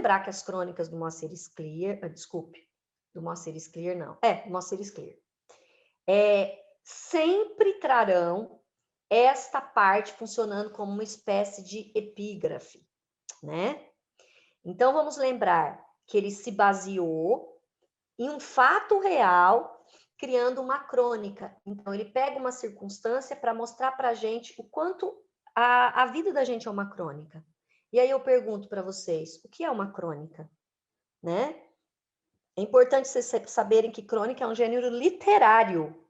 lembrar que as crônicas do Moacir Scliar, do Moacir Scliar não, do Moacir Scliar, sempre trarão esta parte funcionando como uma espécie de epígrafe, né? Então, vamos lembrar que ele se baseou em um fato real, criando uma crônica. Então, ele pega uma circunstância para mostrar para a gente o quanto a vida da gente é uma crônica. E aí eu pergunto para vocês, o que é uma crônica? Né? É importante vocês saberem que crônica é um gênero literário,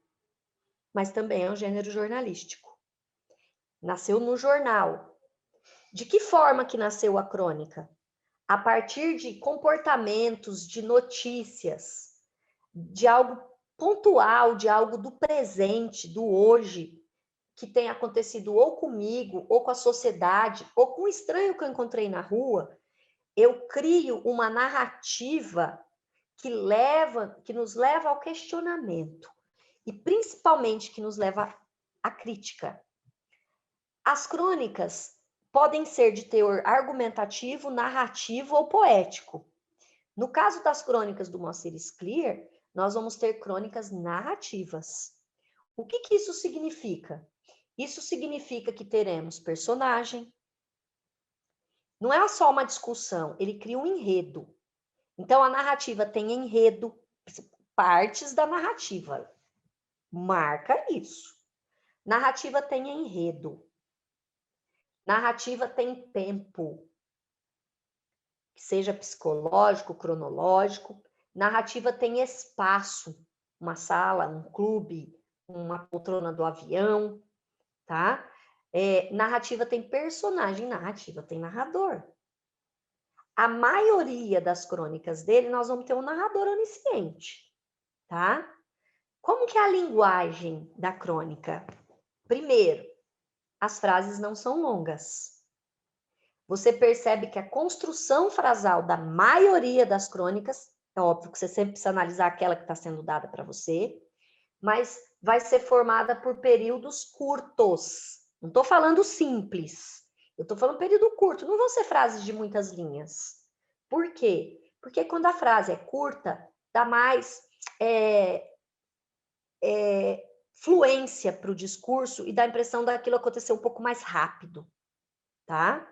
mas também é um gênero jornalístico. Nasceu no jornal. De que forma que nasceu a crônica? A partir de comportamentos, de notícias, de algo pontual, de algo do presente, do hoje, que tem acontecido ou comigo, ou com a sociedade, ou com um estranho que eu encontrei na rua, eu crio uma narrativa que nos leva ao questionamento e principalmente que nos leva à crítica. As crônicas podem ser de teor argumentativo, narrativo ou poético. No caso das crônicas do Moacir Scliar, nós vamos ter crônicas narrativas. O que isso significa? Isso significa que teremos personagem. Não é só uma discussão, ele cria um enredo. Então, a narrativa tem enredo, partes da narrativa. Marca isso. Narrativa tem enredo. Narrativa tem tempo, que seja psicológico, cronológico. Narrativa tem espaço, uma sala, um clube, uma poltrona do avião, tá? Narrativa tem personagem, narrativa tem narrador. A maioria das crônicas dele, nós vamos ter um narrador onisciente, tá? Como que é a linguagem da crônica? Primeiro, as frases não são longas. Você percebe que a construção frasal da maioria das crônicas, é óbvio que você sempre precisa analisar aquela que está sendo dada para você, mas vai ser formada por períodos curtos. Não estou falando simples. Eu estou falando período curto. Não vão ser frases de muitas linhas. Por quê? Porque quando a frase é curta, dá mais fluência para o discurso e dá a impressão daquilo acontecer um pouco mais rápido, tá?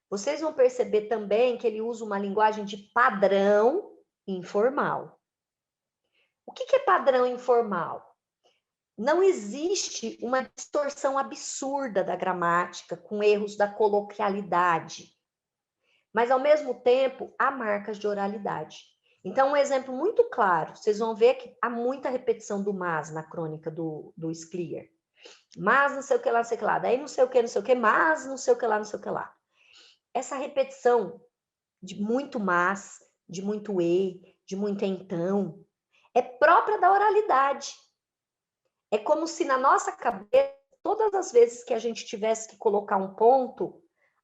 Vocês vão perceber também que ele usa uma linguagem de padrão informal. O que é padrão informal? Não existe uma distorção absurda da gramática com erros da coloquialidade, mas ao mesmo tempo há marcas de oralidade. Então, um exemplo muito claro, vocês vão ver que há muita repetição do mas na crônica do Scliar. Mas não sei o que lá, não sei o que lá, daí não sei o que, mas não sei o que lá, não sei o que lá. Essa repetição de muito mas, de muito de muito então, é própria da oralidade. É como se na nossa cabeça, todas as vezes que a gente tivesse que colocar um ponto,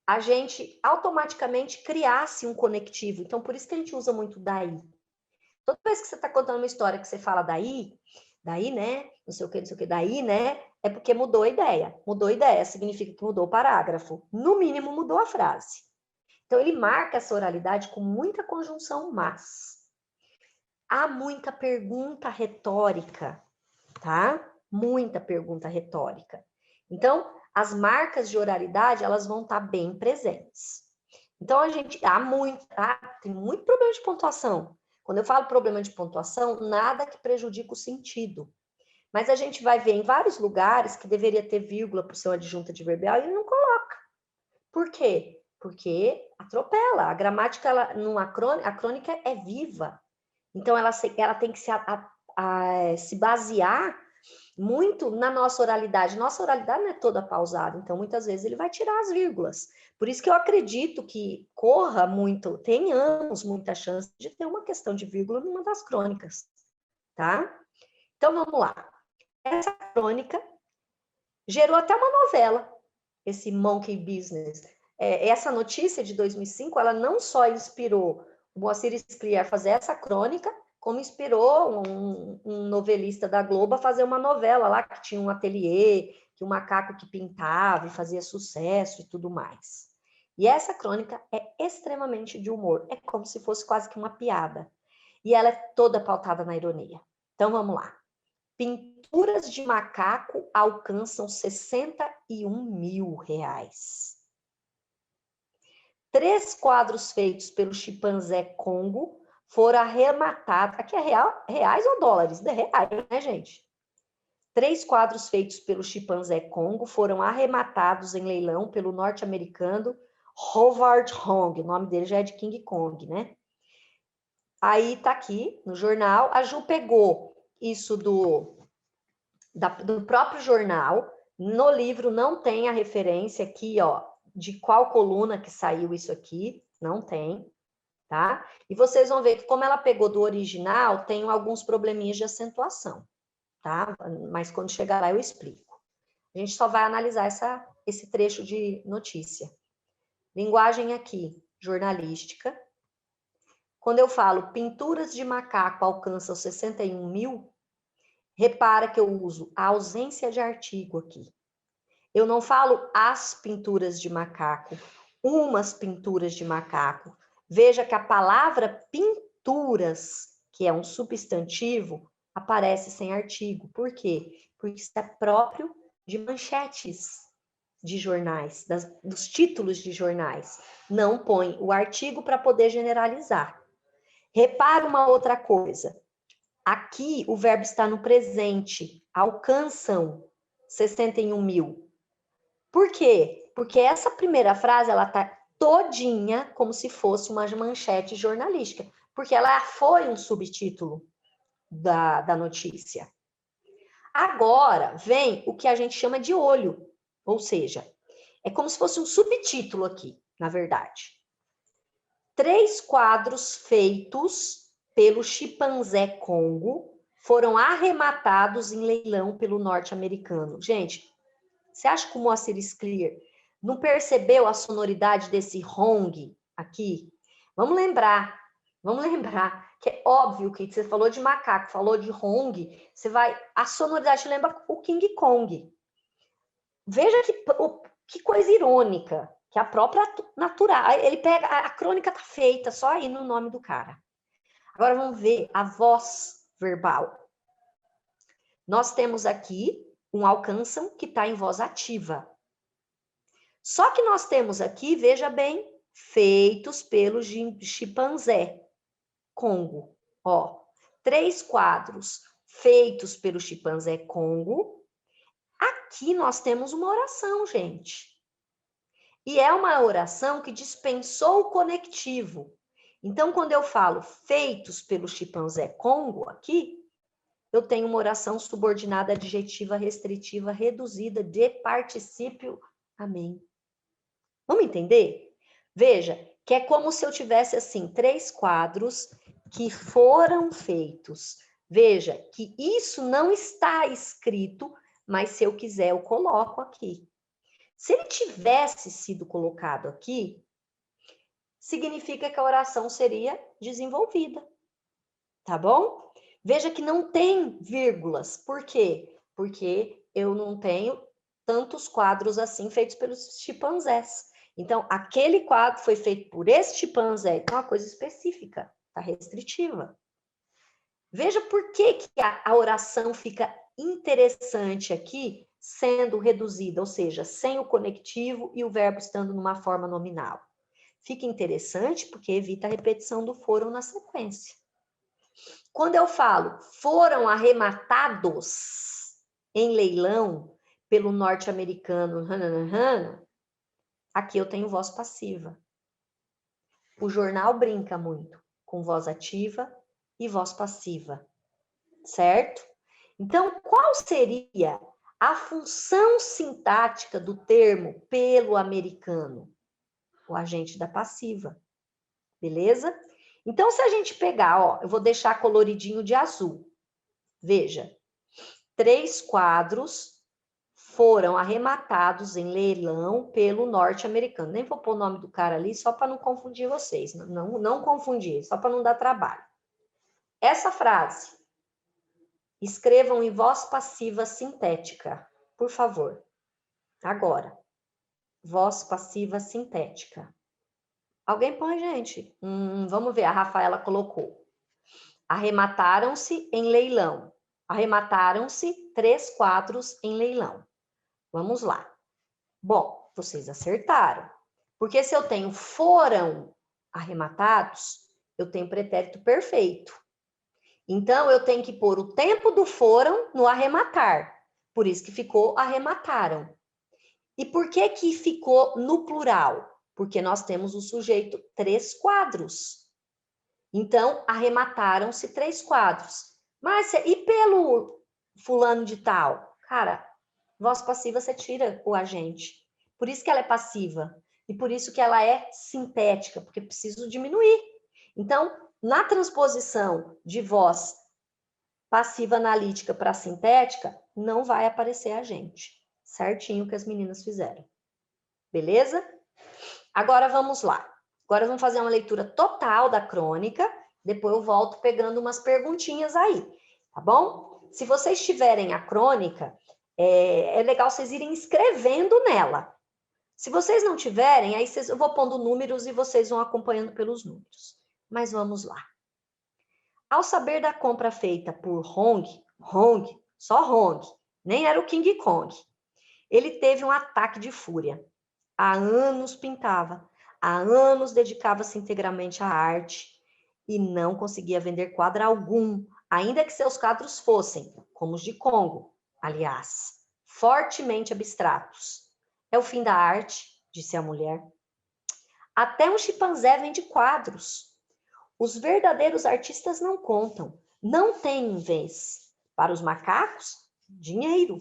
a gente automaticamente criasse um conectivo. Então, por isso que a gente usa muito daí. Toda vez que você está contando uma história que você fala daí, né? Não sei o que, daí, né? É porque mudou a ideia. Mudou a ideia significa que mudou o parágrafo. No mínimo, mudou a frase. Então, ele marca essa oralidade com muita conjunção mas. Há muita pergunta retórica, tá? Muita pergunta retórica. Então, as marcas de oralidade, elas vão estar bem presentes. Então, tem muito problema de pontuação. Quando eu falo problema de pontuação, nada que prejudique o sentido. Mas a gente vai ver em vários lugares que deveria ter vírgula para o seu adjunto adverbial e ele não coloca. Por quê? Porque atropela. A gramática, a crônica é viva. Então, ela tem que se basear muito na nossa oralidade. Nossa oralidade não é toda pausada, então muitas vezes ele vai tirar as vírgulas. Por isso que eu acredito que tenhamos muita chance de ter uma questão de vírgula numa das crônicas, tá? Então, vamos lá. Essa crônica gerou até uma novela, esse Monkey Business. Essa notícia de 2005, ela não só inspirou o Moacir Scliar a fazer essa crônica, como inspirou um novelista da Globo a fazer uma novela lá, que tinha um ateliê, que um macaco que pintava e fazia sucesso e tudo mais. E essa crônica é extremamente de humor, é como se fosse quase que uma piada. E ela é toda pautada na ironia. Então vamos lá. Pinturas de macaco alcançam 61 mil reais. 3 quadros feitos pelo chimpanzé Congo foram arrematados. Aqui é reais ou dólares? É reais, né, gente? 3 quadros feitos pelo chimpanzé Congo foram arrematados em leilão pelo norte-americano Howard Hong. O nome dele já é de King Kong, né? Aí tá aqui no jornal. A Ju pegou isso do próprio jornal. No livro não tem a referência aqui, ó, de qual coluna que saiu isso aqui. Não tem, tá? E vocês vão ver que como ela pegou do original, tem alguns probleminhas de acentuação, tá? Mas quando chegar lá eu explico. A gente só vai analisar esse trecho de notícia. Linguagem aqui, jornalística. Quando eu falo pinturas de macaco alcançam 61 mil, repara que eu uso a ausência de artigo aqui. Eu não falo as pinturas de macaco, umas pinturas de macaco. Veja que a palavra pinturas, que é um substantivo, aparece sem artigo. Por quê? Porque isso é próprio de manchetes de jornais, dos títulos de jornais. Não põe o artigo para poder generalizar. Repara uma outra coisa. Aqui o verbo está no presente. Alcançam 61 mil. Por quê? Porque essa primeira frase, ela está todinha como se fosse uma manchete jornalística. Porque ela foi um subtítulo da notícia. Agora vem o que a gente chama de olho. Ou seja, é como se fosse um subtítulo aqui, na verdade. 3 quadros feitos pelo chimpanzé Congo foram arrematados em leilão pelo norte-americano. Gente, você acha que o Moacir Scler não percebeu a sonoridade desse Hong aqui? Vamos lembrar que é óbvio que você falou de macaco, falou de Hong, a sonoridade lembra o King Kong. Veja que coisa irônica, que a própria natural, ele pega, a crônica tá feita só aí no nome do cara. Agora vamos ver a voz verbal. Nós temos aqui um alcançam que está em voz ativa. Só que nós temos aqui, veja bem, feitos pelo chimpanzé Congo. Ó, 3 quadros feitos pelo chimpanzé Congo. Aqui nós temos uma oração, gente. E é uma oração que dispensou o conectivo. Então, quando eu falo feitos pelo chimpanzé Congo aqui, eu tenho uma oração subordinada adjetiva restritiva reduzida de particípio amém. Vamos entender? Veja, que é como se eu tivesse assim 3 quadros que foram feitos. Veja que isso não está escrito, mas se eu quiser eu coloco aqui. Se ele tivesse sido colocado aqui, significa que a oração seria desenvolvida. Tá bom? Veja que não tem vírgulas. Por quê? Porque eu não tenho tantos quadros assim feitos pelos chimpanzés. Então, aquele quadro foi feito por esse chimpanzé, então é uma coisa específica, tá restritiva. Veja por que a oração fica interessante aqui, sendo reduzida, ou seja, sem o conectivo e o verbo estando numa forma nominal. Fica interessante porque evita a repetição do foram na sequência. Quando eu falo foram arrematados em leilão pelo norte-americano, aqui eu tenho voz passiva. O jornal brinca muito com voz ativa e voz passiva, certo? Então, qual seria a função sintática do termo pelo americano? O agente da passiva, beleza? Então, se a gente pegar, ó, eu vou deixar coloridinho de azul. Veja, 3 quadros foram arrematados em leilão pelo norte-americano. Nem vou pôr o nome do cara ali, só para não confundir vocês. Não confundir, só para não dar trabalho. Essa frase, escrevam em voz passiva sintética, por favor. Agora, voz passiva sintética. Alguém põe, gente? Vamos ver, a Rafaela colocou. Arremataram-se em leilão. Arremataram-se 3 quadros em leilão. Vamos lá. Bom, vocês acertaram. Porque se eu tenho foram arrematados, eu tenho pretérito perfeito. Então, eu tenho que pôr o tempo do foram no arrematar. Por isso que ficou arremataram. E por que que ficou no plural? Porque nós temos o sujeito 3 quadros. Então, arremataram-se 3 quadros. Márcia, e pelo fulano de tal? Cara, voz passiva você tira o agente. Por isso que ela é passiva. E por isso que ela é sintética, porque preciso diminuir. Então, na transposição de voz passiva analítica para sintética, não vai aparecer agente. Certinho que as meninas fizeram. Beleza? Agora vamos lá. Agora vamos fazer uma leitura total da crônica. Depois eu volto pegando umas perguntinhas aí, tá bom? Se vocês tiverem a crônica, é legal vocês irem escrevendo nela. Se vocês não tiverem, aí eu vou pondo números e vocês vão acompanhando pelos números. Mas vamos lá. Ao saber da compra feita por só Hong, nem era o King Kong, ele teve um ataque de fúria. Há anos pintava, há anos dedicava-se integralmente à arte e não conseguia vender quadro algum, ainda que seus quadros fossem, como os de Congo, aliás, fortemente abstratos. É o fim da arte, disse a mulher. Até um chimpanzé vende quadros. Os verdadeiros artistas não contam, não têm vez. Para os macacos, dinheiro.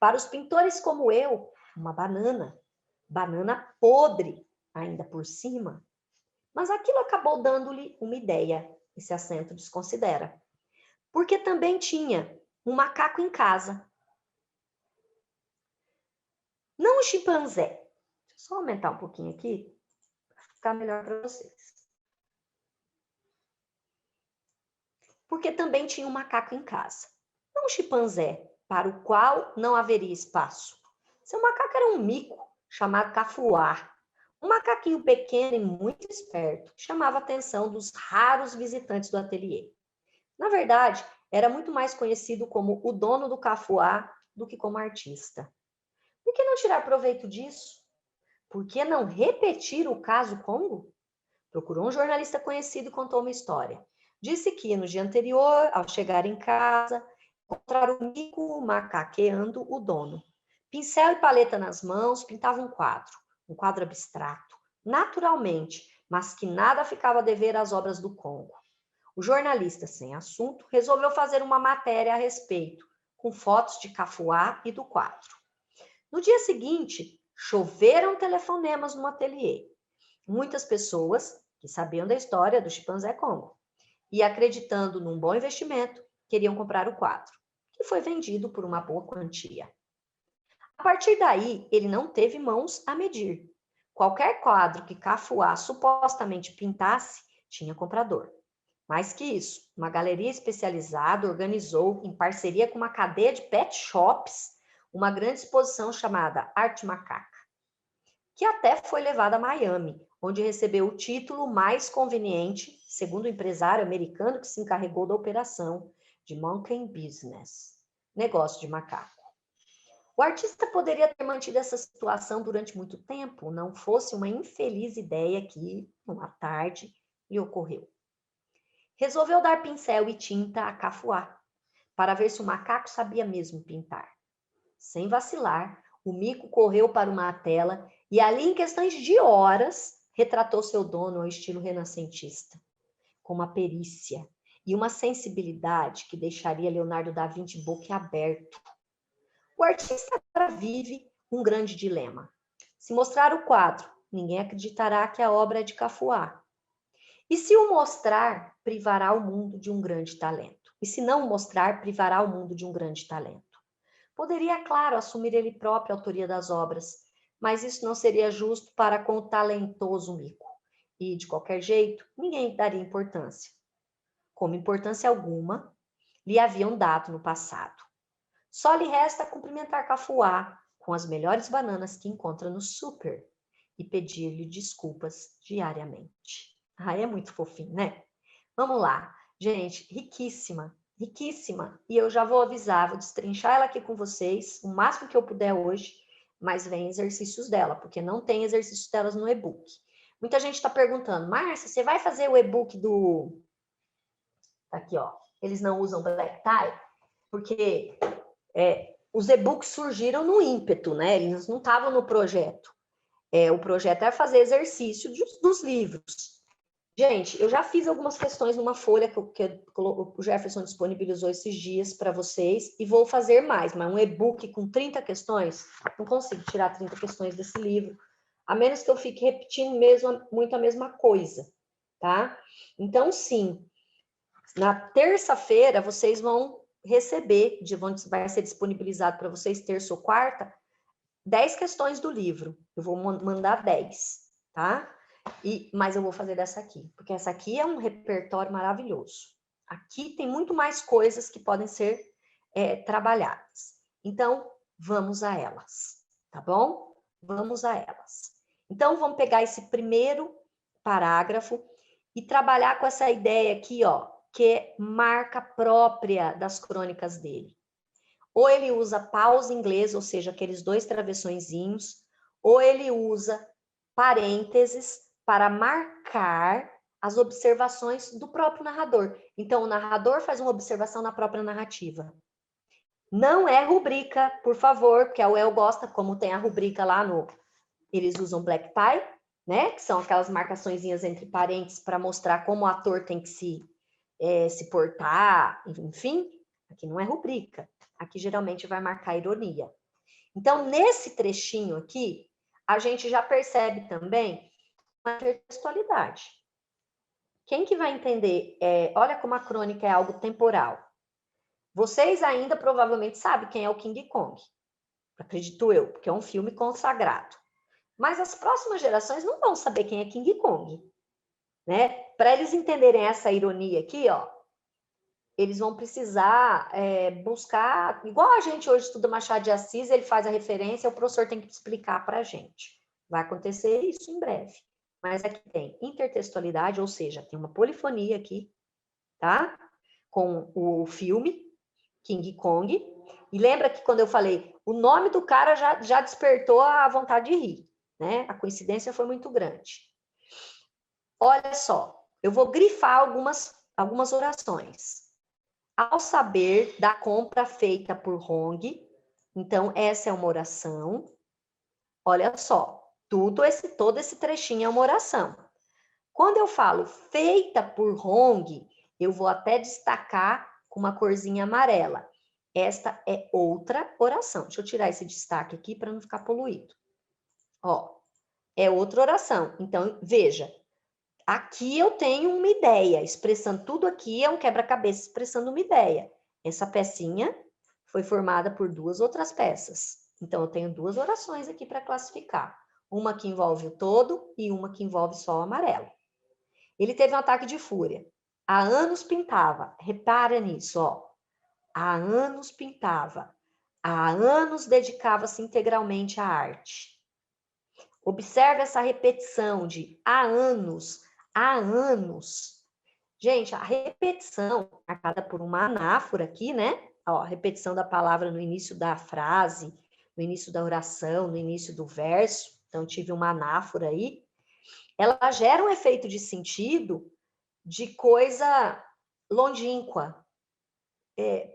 Para os pintores como eu, uma banana. Banana podre, ainda por cima. Mas aquilo acabou dando-lhe uma ideia, esse acento desconsidera. Porque também tinha um macaco em casa. Não um chimpanzé. Deixa eu só aumentar um pouquinho aqui, para ficar melhor para vocês. Porque também tinha um macaco em casa. Não um chimpanzé, para o qual não haveria espaço. Seu macaco era um mico, chamado cafuá. Um macaquinho pequeno e muito esperto, que chamava a atenção dos raros visitantes do ateliê. Na verdade, era muito mais conhecido como o dono do cafuá do que como artista. Por que não tirar proveito disso? Por que não repetir o caso Congo? Procurou um jornalista conhecido e contou uma história. Disse que no dia anterior, ao chegar em casa, encontraram o mico macaqueando o dono. Pincel e paleta nas mãos, pintava um quadro abstrato, naturalmente, mas que nada ficava a dever às obras do Congo. O jornalista, sem assunto, resolveu fazer uma matéria a respeito, com fotos de cafuá e do quadro. No dia seguinte, choveram telefonemas no ateliê. Muitas pessoas que sabiam da história do chimpanzé Congo e acreditando num bom investimento, queriam comprar o quadro, que foi vendido por uma boa quantia. A partir daí, ele não teve mãos a medir. Qualquer quadro que Cafuá supostamente pintasse, tinha comprador. Mais que isso, uma galeria especializada organizou, em parceria com uma cadeia de pet shops, uma grande exposição chamada Arte Macaca, que até foi levada a Miami, onde recebeu o título mais conveniente, segundo o empresário americano que se encarregou da operação, de Monkey Business, negócio de macaco. O artista poderia ter mantido essa situação durante muito tempo, não fosse uma infeliz ideia que, uma tarde, lhe ocorreu. Resolveu dar pincel e tinta a Cafuá, para ver se o macaco sabia mesmo pintar. Sem vacilar, o mico correu para uma tela e ali, em questões de horas, retratou seu dono ao estilo renascentista, com uma perícia e uma sensibilidade que deixaria Leonardo da Vinci boquiaberto. O artista agora vive um grande dilema. Se mostrar o quadro, ninguém acreditará que a obra é de Cafuá. E se o mostrar, privará o mundo de um grande talento. E se não o mostrar, privará o mundo de um grande talento. Poderia, claro, assumir ele próprio a autoria das obras, mas isso não seria justo para com o talentoso mico. E, de qualquer jeito, ninguém daria importância. Como importância alguma, lhe haviam dado no passado. Só lhe resta cumprimentar Cafuá com as melhores bananas que encontra no super. e pedir-lhe desculpas diariamente. É muito fofinho, né? Vamos lá. Gente, riquíssima, riquíssima. E eu já vou avisar, vou destrinchar ela aqui com vocês, o máximo que eu puder hoje, mas vem exercícios dela, porque não tem exercícios delas no e-book. Muita gente está perguntando, Márcia, você vai fazer o e-book do... Tá aqui, ó. Eles não usam black tie, porque os e-books surgiram no ímpeto, né? Eles não estavam no projeto. O projeto é fazer exercício dos livros. Gente, eu já fiz algumas questões numa folha que o Jefferson disponibilizou esses dias para vocês e vou fazer mais, mas um e-book com 30 questões, não consigo tirar 30 questões desse livro, a menos que eu fique repetindo muito a mesma coisa, tá? Então, sim, na terça-feira vocês vão receber, vai ser disponibilizado para vocês, terça ou quarta, 10 questões do livro. Eu vou mandar 10, tá? Mas eu vou fazer dessa aqui, porque essa aqui é um repertório maravilhoso. Aqui tem muito mais coisas que podem ser trabalhadas. Então, vamos a elas, tá bom? Vamos a elas. Então, vamos pegar esse primeiro parágrafo e trabalhar com essa ideia aqui, ó, que é marca própria das crônicas dele. Ou ele usa pausa em inglês, ou seja, aqueles 2 travessõezinhos, ou ele usa parênteses para marcar as observações do próprio narrador. Então, o narrador faz uma observação na própria narrativa. Não é rubrica, por favor, porque a UEL gosta, como tem a rubrica lá no... Eles usam black tie, né? Que são aquelas marcaçõezinhas entre parênteses para mostrar como o ator tem que se portar, enfim. Aqui não é rubrica. Aqui geralmente vai marcar ironia. Então, nesse trechinho aqui, a gente já percebe também uma intertextualidade. Quem que vai entender? Olha como a crônica é algo temporal. Vocês ainda provavelmente sabem quem é o King Kong. Acredito eu, porque é um filme consagrado. Mas as próximas gerações não vão saber quem é King Kong, né? Para eles entenderem essa ironia aqui, ó, eles vão precisar buscar, igual a gente hoje estuda Machado de Assis, ele faz a referência, o professor tem que explicar para a gente. Vai acontecer isso em breve. Mas aqui tem intertextualidade, ou seja, tem uma polifonia aqui, tá? Com o filme King Kong. E lembra que quando eu falei, o nome do cara já despertou a vontade de rir, né? A coincidência foi muito grande. Olha só, eu vou grifar algumas orações. Ao saber da compra feita por Hong, então essa é uma oração. Olha só, todo esse trechinho é uma oração. Quando eu falo feita por Hong, eu vou até destacar com uma corzinha amarela. Esta é outra oração. Deixa eu tirar esse destaque aqui para não ficar poluído. Ó, é outra oração. Então, veja, aqui eu tenho uma ideia, expressando tudo aqui é um quebra-cabeça expressando uma ideia. Essa pecinha foi formada por 2 outras peças. Então, eu tenho 2 orações aqui para classificar. Uma que envolve o todo e uma que envolve só o amarelo. Ele teve um ataque de fúria. Há anos pintava. Repara nisso, ó. Há anos pintava. Há anos dedicava-se integralmente à arte. Observe essa repetição de há anos. Gente, a repetição, marcada por uma anáfora aqui, né? Ó, a repetição da palavra no início da frase, no início da oração, no início do verso. Então, tive uma anáfora aí. Ela gera um efeito de sentido de coisa longínqua.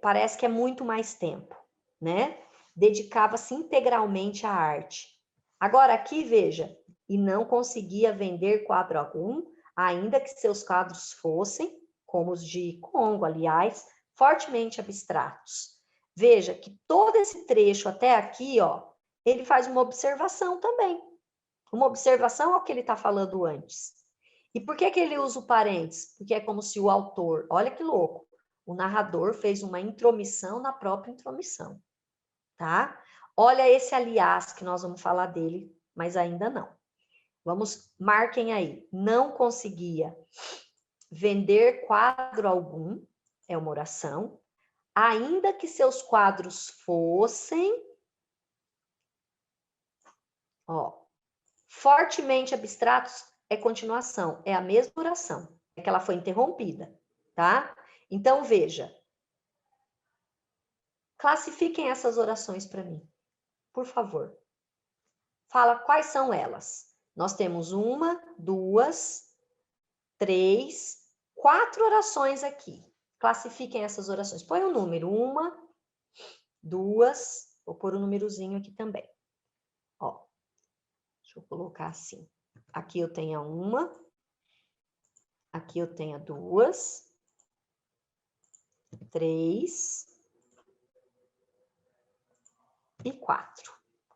Parece que é muito mais tempo, né? Dedicava-se integralmente à arte. Agora, aqui, veja, e não conseguia vender quadro algum, ainda que seus quadros fossem, como os de Congo, aliás, fortemente abstratos. Veja que todo esse trecho até aqui, ó, ele faz uma observação também. Uma observação ao que ele está falando antes. E por que ele usa o parênteses? Porque é como se o autor, olha que louco, o narrador fez uma intromissão na própria intromissão, tá? Olha esse aliás que nós vamos falar dele, mas ainda não. Marquem aí. Não conseguia vender quadro algum, é uma oração, ainda que seus quadros fossem, ó, fortemente abstratos é continuação, é a mesma oração, é que ela foi interrompida, tá? Então, veja. Classifiquem essas orações para mim, por favor. Fala quais são elas. Nós temos 1, 2, 3, 4 orações aqui. Classifiquem essas orações. Põe o número 1, 2, vou pôr o númerozinho aqui também. Ó, deixa eu colocar assim. Aqui eu tenho a 1, aqui eu tenho a 2, 3 e 4.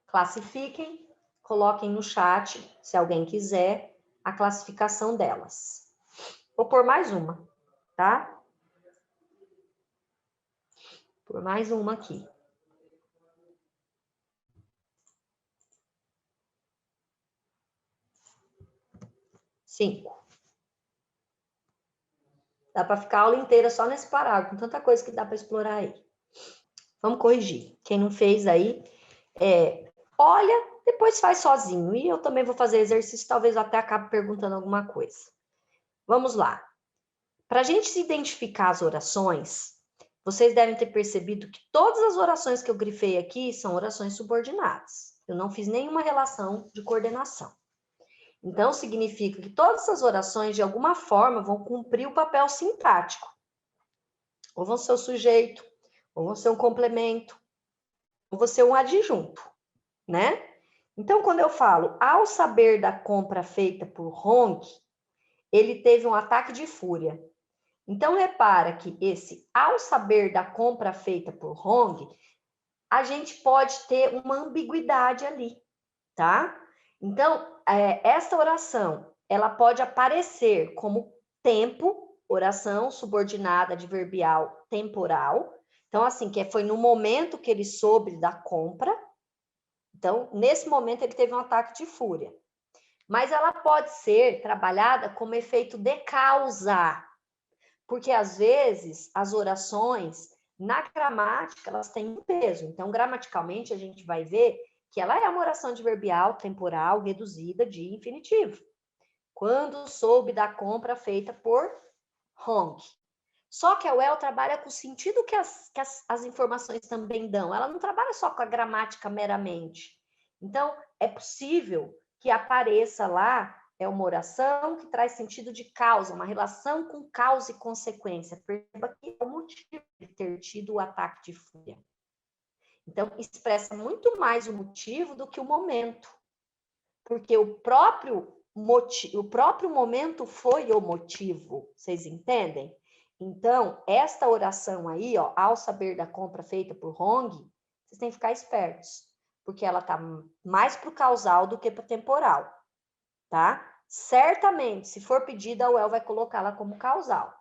Classifiquem. Coloquem no chat, se alguém quiser, a classificação delas. Vou pôr mais uma, tá? Por mais uma aqui. 5. Dá para ficar a aula inteira só nesse parágrafo, com tanta coisa que dá para explorar aí. Vamos corrigir. Quem não fez aí, olha, depois faz sozinho. E eu também vou fazer exercício, talvez eu até acabe perguntando alguma coisa. Vamos lá. Para a gente se identificar as orações, vocês devem ter percebido que todas as orações que eu grifei aqui são orações subordinadas. Eu não fiz nenhuma relação de coordenação. Então, significa que todas essas orações, de alguma forma, vão cumprir o papel sintático. Ou vão ser o sujeito, ou vão ser um complemento, ou vão ser um adjunto, né? Então, quando eu falo, ao saber da compra feita por Hong, ele teve um ataque de fúria. Então, repara que esse, ao saber da compra feita por Hong, a gente pode ter uma ambiguidade ali, tá? Então, essa oração, ela pode aparecer como tempo, oração subordinada adverbial temporal. Então, assim, que foi no momento que ele soube da compra. Então, nesse momento, ele teve um ataque de fúria. Mas ela pode ser trabalhada como efeito de causa. Porque, às vezes, as orações, na gramática, elas têm um peso. Então, gramaticalmente, a gente vai ver que ela é uma oração adverbial temporal reduzida de infinitivo. Quando soube da compra feita por Hong. Só que a UEL trabalha com o sentido que as informações também dão. Ela não trabalha só com a gramática meramente. Então, é possível que apareça lá uma oração que traz sentido de causa, uma relação com causa e consequência. Perceba que é o motivo de ter tido o ataque de fúria. Então, expressa muito mais o motivo do que o momento. Porque o próprio momento foi o motivo. Vocês entendem? Então, esta oração aí, ó, ao saber da compra feita por Hong, vocês têm que ficar espertos. Porque ela está mais para o causal do que para o temporal. Tá? Certamente, se for pedida, a UEL vai colocá-la como causal.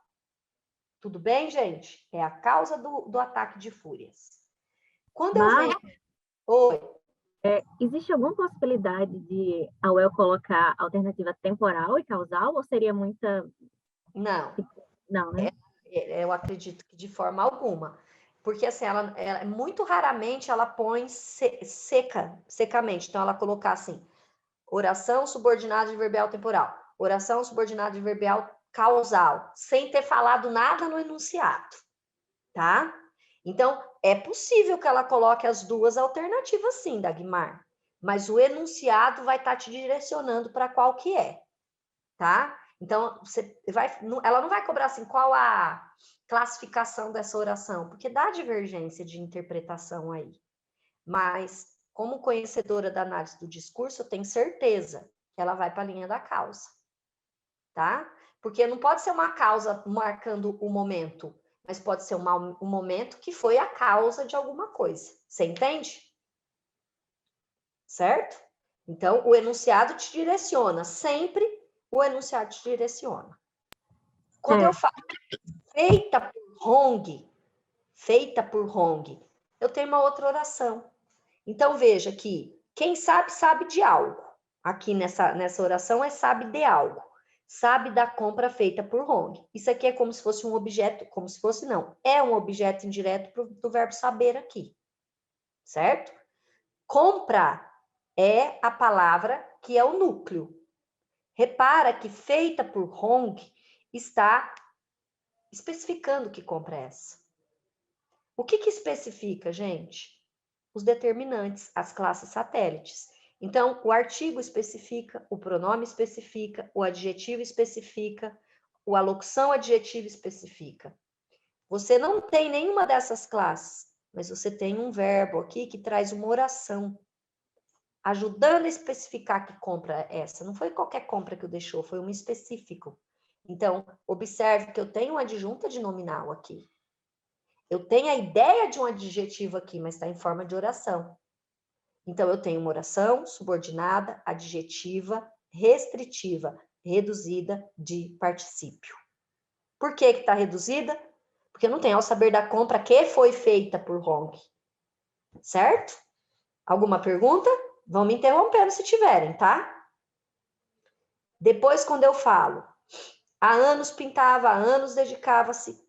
Tudo bem, gente? É a causa do ataque de fúrias. Quando eu venho... Oi. Existe alguma possibilidade de a UEL colocar alternativa temporal e causal, ou seria muita... Não. Não, né? Eu acredito que de forma alguma. Porque, assim, ela muito raramente ela põe secamente. Então, ela colocar assim, oração subordinada adverbial temporal, oração subordinada adverbial causal, sem ter falado nada no enunciado, tá? Então, é possível que ela coloque as duas alternativas, sim, Dagmar, mas o enunciado vai estar te direcionando para qual que é, tá? Então, ela não vai cobrar assim, qual a classificação dessa oração, porque dá divergência de interpretação aí. Mas, como conhecedora da análise do discurso, eu tenho certeza que ela vai para a linha da causa, tá? Porque não pode ser uma causa marcando o momento, mas pode ser um momento que foi a causa de alguma coisa. Você entende? Certo? Então, o enunciado te direciona. Sempre o enunciado te direciona. Quando eu falo feita por Hong, eu tenho uma outra oração. Então, veja que quem sabe, sabe de algo. Aqui nessa oração é sabe de algo. Sabe da compra feita por Hong. Isso aqui é como se fosse um objeto, como se fosse não, é um objeto indireto do verbo saber aqui. Certo? Compra é a palavra que é o núcleo. Repara que feita por Hong está especificando que compra é essa. O que especifica, gente? Os determinantes, as classes satélites. Então, o artigo especifica, o pronome especifica, o adjetivo especifica, a locução adjetiva especifica. Você não tem nenhuma dessas classes, mas você tem um verbo aqui que traz uma oração, ajudando a especificar que compra é essa. Não foi qualquer compra que eu deixou, foi um específico. Então, observe que eu tenho um adjunto de nominal aqui. Eu tenho a ideia de um adjetivo aqui, mas está em forma de oração. Então, eu tenho uma oração subordinada, adjetiva, restritiva, reduzida de particípio. Por que está reduzida? Porque eu não tenho ao saber da compra que foi feita por Hong. Certo? Alguma pergunta? Vão me interrompendo se tiverem, tá? Depois, quando eu falo, há anos pintava, há anos dedicava-se,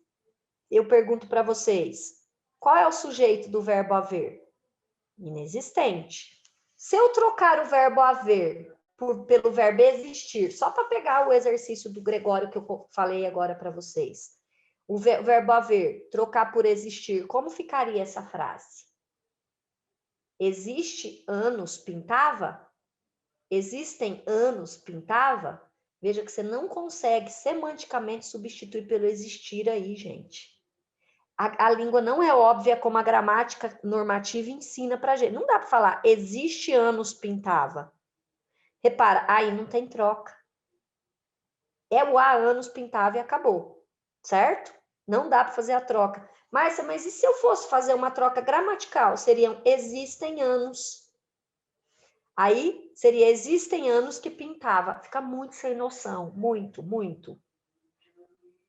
eu pergunto para vocês, qual é o sujeito do verbo haver? Inexistente. Se eu trocar o verbo haver pelo verbo existir, só para pegar o exercício do Gregório que eu falei agora para vocês, o verbo haver, trocar por existir, como ficaria essa frase? Existe anos pintava? Existem anos pintava? Veja que você não consegue semanticamente substituir pelo existir aí, gente. A língua não é óbvia como a gramática normativa ensina pra gente. Não dá para falar, existe anos pintava. Repara, aí não tem troca. É o há anos pintava e acabou, certo? Não dá para fazer a troca. Mas e se eu fosse fazer uma troca gramatical? Seriam existem anos. Aí seria existem anos que pintava. Fica muito sem noção, muito, muito.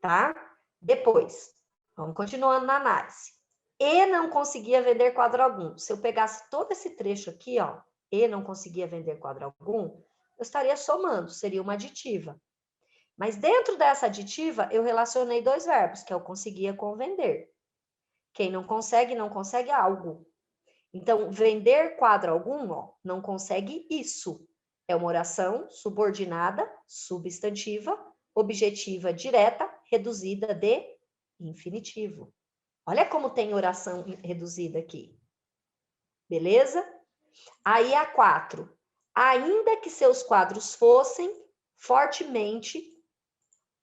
Tá? Depois, vamos continuando na análise. E não conseguia vender quadro algum. Se eu pegasse todo esse trecho aqui, ó, e não conseguia vender quadro algum, eu estaria somando, seria uma aditiva. Mas dentro dessa aditiva, eu relacionei dois verbos, que é o conseguia com vender. Quem não consegue algo. Então, vender quadro algum, ó, não consegue isso. É uma oração subordinada, substantiva, objetiva direta, reduzida de infinitivo. Olha como tem oração reduzida aqui. Beleza? Aí a 4. Ainda que seus quadros fossem fortemente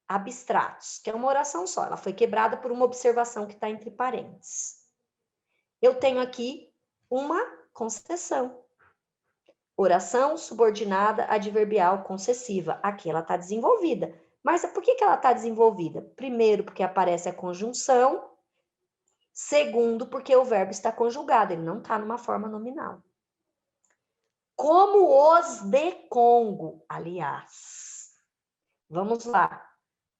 abstratos, que é uma oração só, ela foi quebrada por uma observação que está entre parênteses. Eu tenho aqui uma concessão. Oração subordinada adverbial concessiva. Aqui ela está desenvolvida. Mas por que ela está desenvolvida? Primeiro, porque aparece a conjunção. Segundo, porque o verbo está conjugado, ele não está numa forma nominal. Como os de Congo, aliás. Vamos lá.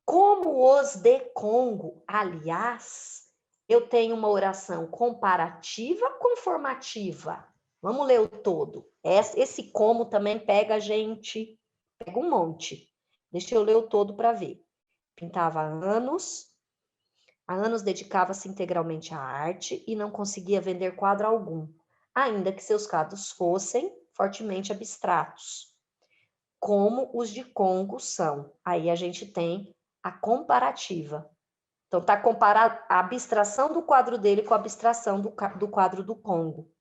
Como os de Congo, aliás, eu tenho uma oração comparativa conformativa. Vamos ler o todo. Esse como também pega a gente, pega um monte. Deixa eu ler o todo para ver. Pintava há anos dedicava-se integralmente à arte e não conseguia vender quadro algum, ainda que seus quadros fossem fortemente abstratos, como os de Congo são. Aí a gente tem a comparativa. Então, está comparando a abstração do quadro dele com a abstração do quadro do Congo.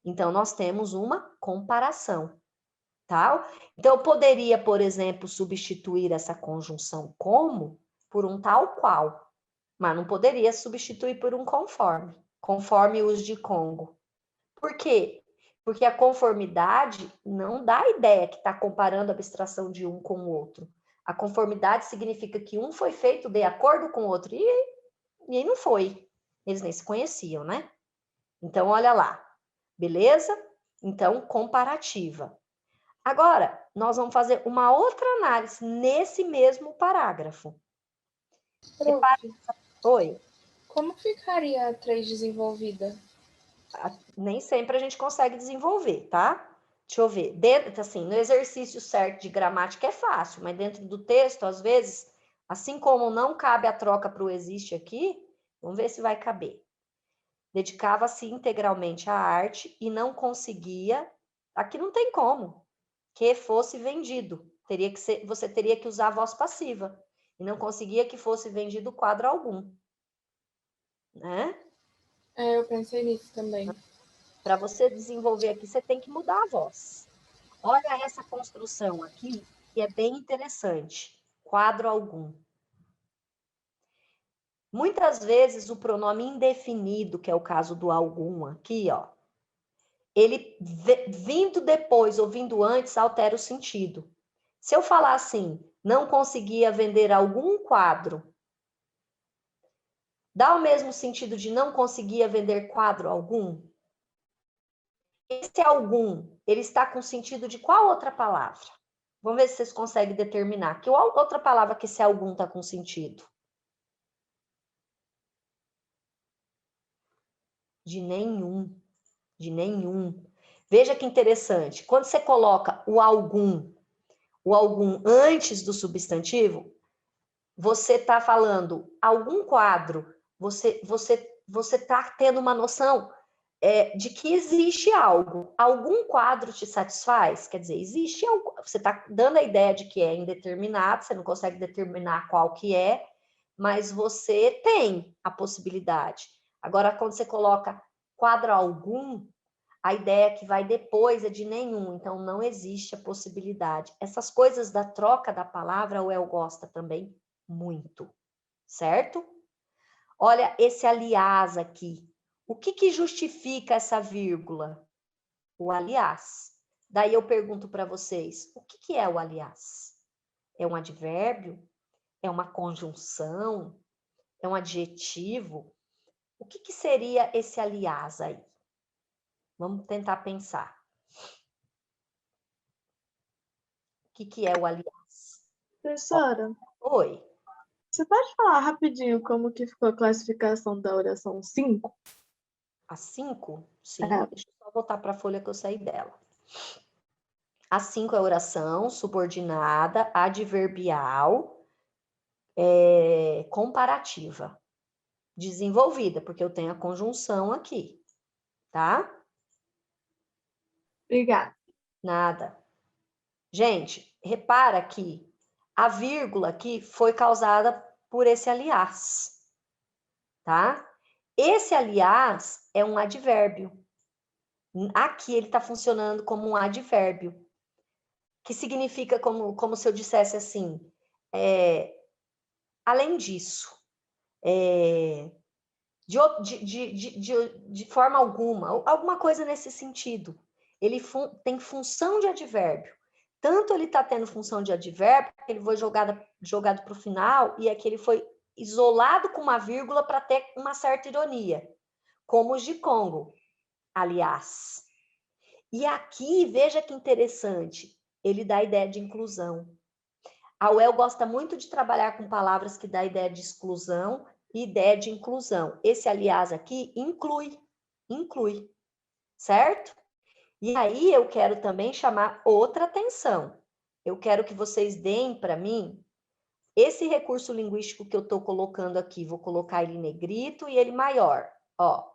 Então, nós temos uma comparação, tá? Então, eu poderia, por exemplo, substituir essa conjunção como por um tal qual, mas não poderia substituir por um conforme os de Congo. Por quê? Porque a conformidade não dá a ideia que está comparando a abstração de um com o outro. A conformidade significa que um foi feito de acordo com o outro, e aí não foi. Eles nem se conheciam, né? Então, olha lá. Beleza? Então, comparativa. Agora, nós vamos fazer uma outra análise nesse mesmo parágrafo. Oi. Como ficaria a 3 desenvolvida? Nem sempre a gente consegue desenvolver, tá? Deixa eu ver. Dentro, assim, no exercício certo de gramática é fácil, mas dentro do texto, às vezes, assim como não cabe a troca para o existe aqui, vamos ver se vai caber. Dedicava-se integralmente à arte e não conseguia. Aqui não tem como. que fosse vendido. Você teria que usar a voz passiva. E não conseguia que fosse vendido quadro algum. Né? Eu pensei nisso também. Para você desenvolver aqui, você tem que mudar a voz. Olha essa construção aqui, que é bem interessante. Quadro algum. Muitas vezes o pronome indefinido, que é o caso do algum aqui, ó, ele vindo depois ou vindo antes altera o sentido. Se eu falar assim, não conseguia vender algum quadro, dá o mesmo sentido de não conseguia vender quadro algum? Esse algum, ele está com sentido de qual outra palavra? Vamos ver se vocês conseguem determinar. Que outra palavra que esse algum está com sentido? De nenhum. De nenhum. Veja que interessante. Quando você coloca o algum antes do substantivo, você está falando algum quadro. Você está tendo uma noção de que existe algo. Algum quadro te satisfaz? Quer dizer, existe algo. Você está dando a ideia de que é indeterminado, você não consegue determinar qual que é, mas você tem a possibilidade. Agora, quando você coloca quadro algum, a ideia que vai depois é de nenhum, então não existe a possibilidade. Essas coisas da troca da palavra, o El gosta também muito, certo? Olha esse aliás aqui. O que justifica essa vírgula? O aliás. Daí eu pergunto para vocês, o que é o aliás? É um advérbio? É uma conjunção? É um adjetivo? O que seria esse aliás aí? Vamos tentar pensar. O que é o aliás? Professora, Oi. você pode falar rapidinho como que ficou a classificação da oração 5? A 5? Sim. É. Deixa eu só voltar para a folha que eu saí dela. A 5 é oração subordinada, adverbial, comparativa. Desenvolvida, porque eu tenho a conjunção aqui. Tá? Obrigada. Nada. Gente, repara que a vírgula aqui foi causada por esse aliás. Tá? Esse aliás é um advérbio. Aqui ele está funcionando como um advérbio, que significa como se eu dissesse assim, além disso, de forma alguma coisa nesse sentido. Ele tem função de advérbio. Tanto ele está tendo função de advérbio, que ele foi jogado para o final, e é que ele foi isolado com uma vírgula para ter uma certa ironia, como os de Congo, aliás. E aqui, veja que interessante, ele dá a ideia de inclusão. A UEL gosta muito de trabalhar com palavras que dá a ideia de exclusão e ideia de inclusão. Esse, aliás, aqui, inclui, certo? E aí eu quero também chamar outra atenção. Eu quero que vocês deem para mim esse recurso linguístico que eu estou colocando aqui. Vou colocar ele negrito e ele maior. Ó,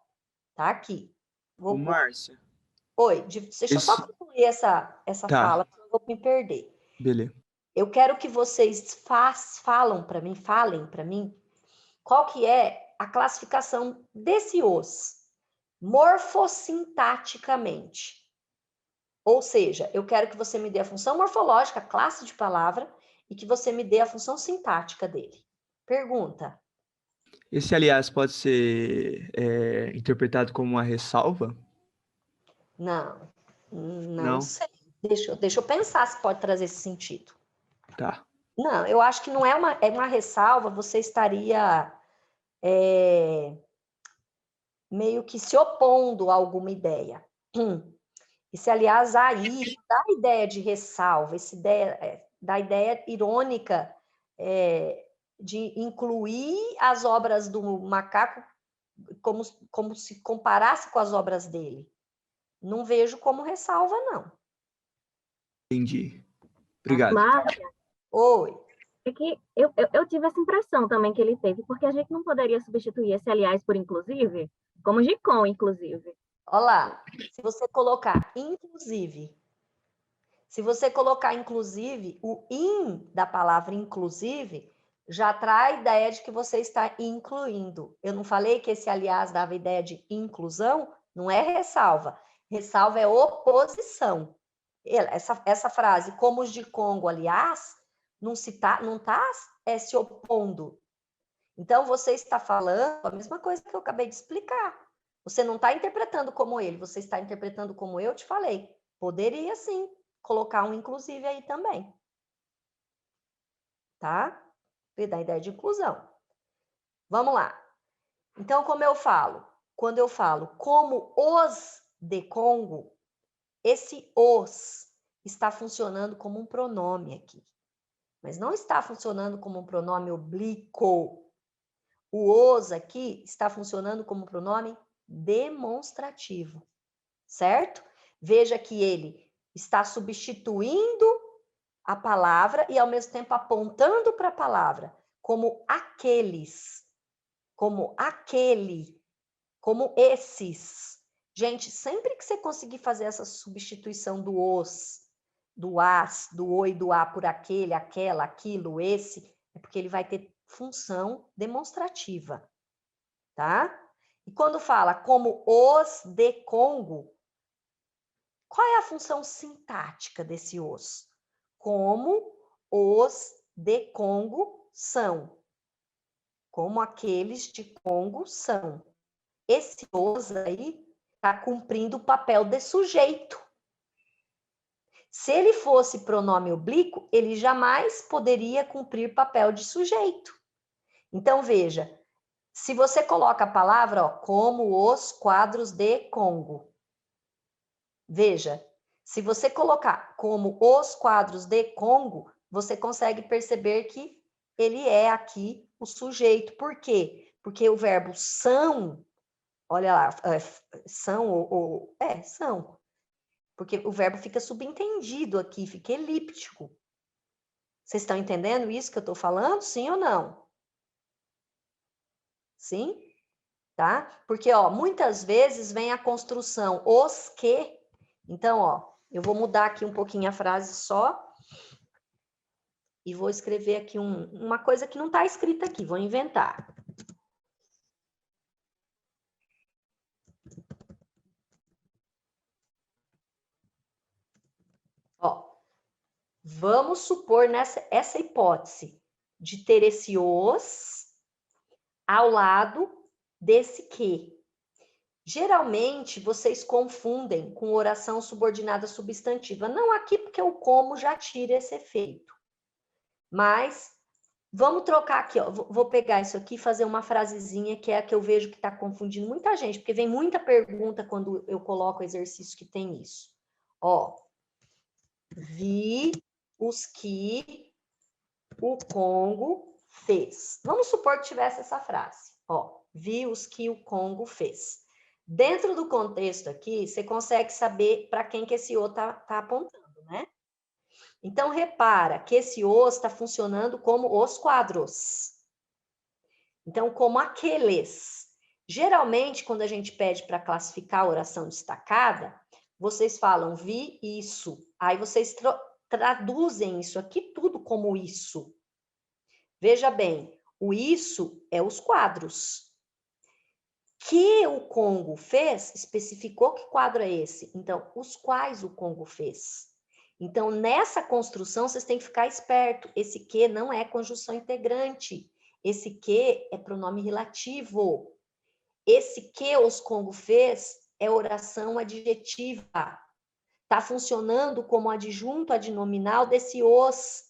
tá aqui. Ô, Márcia. Oi, deixa eu só concluir essa fala, porque eu vou me perder. Beleza. Eu quero que vocês falem para mim, qual que é a classificação desse os, morfossintaticamente. Ou seja, eu quero que você me dê a função morfológica, a classe de palavra, e que você me dê a função sintática dele. Pergunta. Esse, aliás, pode ser interpretado como uma ressalva? Não sei. Deixa eu pensar se pode trazer esse sentido. Tá. Não, eu acho que não é uma ressalva, você estaria meio que se opondo a alguma ideia. Esse, aliás, aí dá a ideia de ressalva, dá a ideia irônica de incluir as obras do macaco como se comparasse com as obras dele. Não vejo como ressalva, não. Entendi. Obrigado. Márcia, Oi. é que eu tive essa impressão também que ele teve, porque a gente não poderia substituir esse aliás por inclusive, como de com, inclusive. Olha lá, se você colocar inclusive, Se você colocar, inclusive, o in da palavra inclusive, já traz a ideia de que você está incluindo. Eu não falei que esse aliás dava ideia de inclusão? Não é ressalva. Ressalva é oposição. Essa frase, como os de Congo, aliás, não está se opondo. Então, você está falando a mesma coisa que eu acabei de explicar. Você não está interpretando como ele, você está interpretando como eu te falei. Poderia, sim, colocar um inclusive aí também. Tá? E dá a ideia de inclusão. Vamos lá. Então, como eu falo? Quando eu falo como os de Congo, esse os está funcionando como um pronome aqui. Mas não está funcionando como um pronome oblíquo. O os aqui está funcionando como um pronome demonstrativo. Certo? Veja que ele está substituindo a palavra e, ao mesmo tempo, apontando para a palavra, como aqueles, como aquele, como esses. Gente, sempre que você conseguir fazer essa substituição do os, do as, do o e do a por aquele, aquela, aquilo, esse, é porque ele vai ter função demonstrativa, tá? E quando fala como os de Congo, qual é a função sintática desse os? Como os de Congo são. Como aqueles de Congo são. Esse os aí está cumprindo o papel de sujeito. Se ele fosse pronome oblíquo, ele jamais poderia cumprir papel de sujeito. Então, veja, se você coloca a palavra, ó, como os quadros de Congo. Veja, se você colocar como os quadros de Congo, você consegue perceber que ele é aqui o sujeito. Por quê? Porque o verbo são, olha lá, são. Porque o verbo fica subentendido aqui, fica elíptico. Vocês estão entendendo isso que eu estou falando? Sim ou não? Sim? Tá? Porque, ó, muitas vezes vem a construção os que. Então, ó, eu vou mudar aqui um pouquinho a frase só e vou escrever aqui uma coisa que não está escrita aqui, vou inventar. Ó, vamos supor essa hipótese de ter esse os ao lado desse que. Geralmente, vocês confundem com oração subordinada substantiva. Não aqui, porque o como já tira esse efeito. Mas, vamos trocar aqui, ó. Vou pegar isso aqui e fazer uma frasezinha que é a que eu vejo que está confundindo muita gente, porque vem muita pergunta quando eu coloco exercício que tem isso. Ó, vi os que o Congo fez. Vamos supor que tivesse essa frase. Ó, vi os que o Congo fez. Dentro do contexto aqui, você consegue saber para quem que esse o tá apontando, né? Então, repara que esse os está funcionando como os quadros. Então, como aqueles. Geralmente, quando a gente pede para classificar a oração destacada, vocês falam vi isso. Aí vocês traduzem isso aqui tudo como isso. Veja bem, o isso é os quadros. Que o Congo fez, especificou que quadro é esse. Então, os quais o Congo fez. Então, nessa construção, vocês têm que ficar esperto. Esse que não é conjunção integrante. Esse que é pronome relativo. Esse que os Congo fez é oração adjetiva. Está funcionando como adjunto adnominal desse os,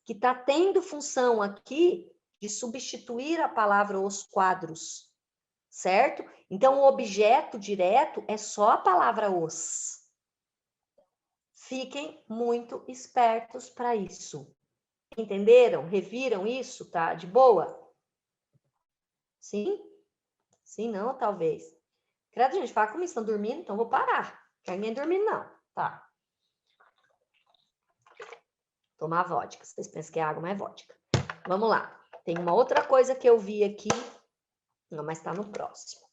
que está tendo função aqui de substituir a palavra os quadros. Certo? Então, o objeto direto é só a palavra os. Fiquem muito espertos para isso. Entenderam? Reviram isso? Tá de boa? Sim? Sim, não, talvez. Credo, gente, fala comigo, estão dormindo? Então, vou parar. Quer ninguém dormir, não. Tá. Tomar vodka. Vocês pensam que é água, mas é vodka. Vamos lá. Tem uma outra coisa que eu vi aqui. Não, mas está no próximo.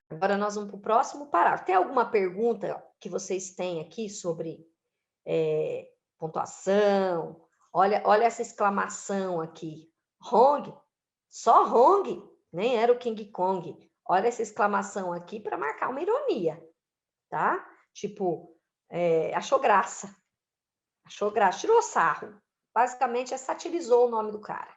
Agora nós vamos para o próximo parágrafo. Tem alguma pergunta que vocês têm aqui sobre pontuação. Olha essa exclamação aqui. Hong, só Hong, nem era o King Kong. Olha essa exclamação aqui para marcar uma ironia, tá? Tipo, achou graça, tirou sarro. Basicamente, satirizou o nome do cara.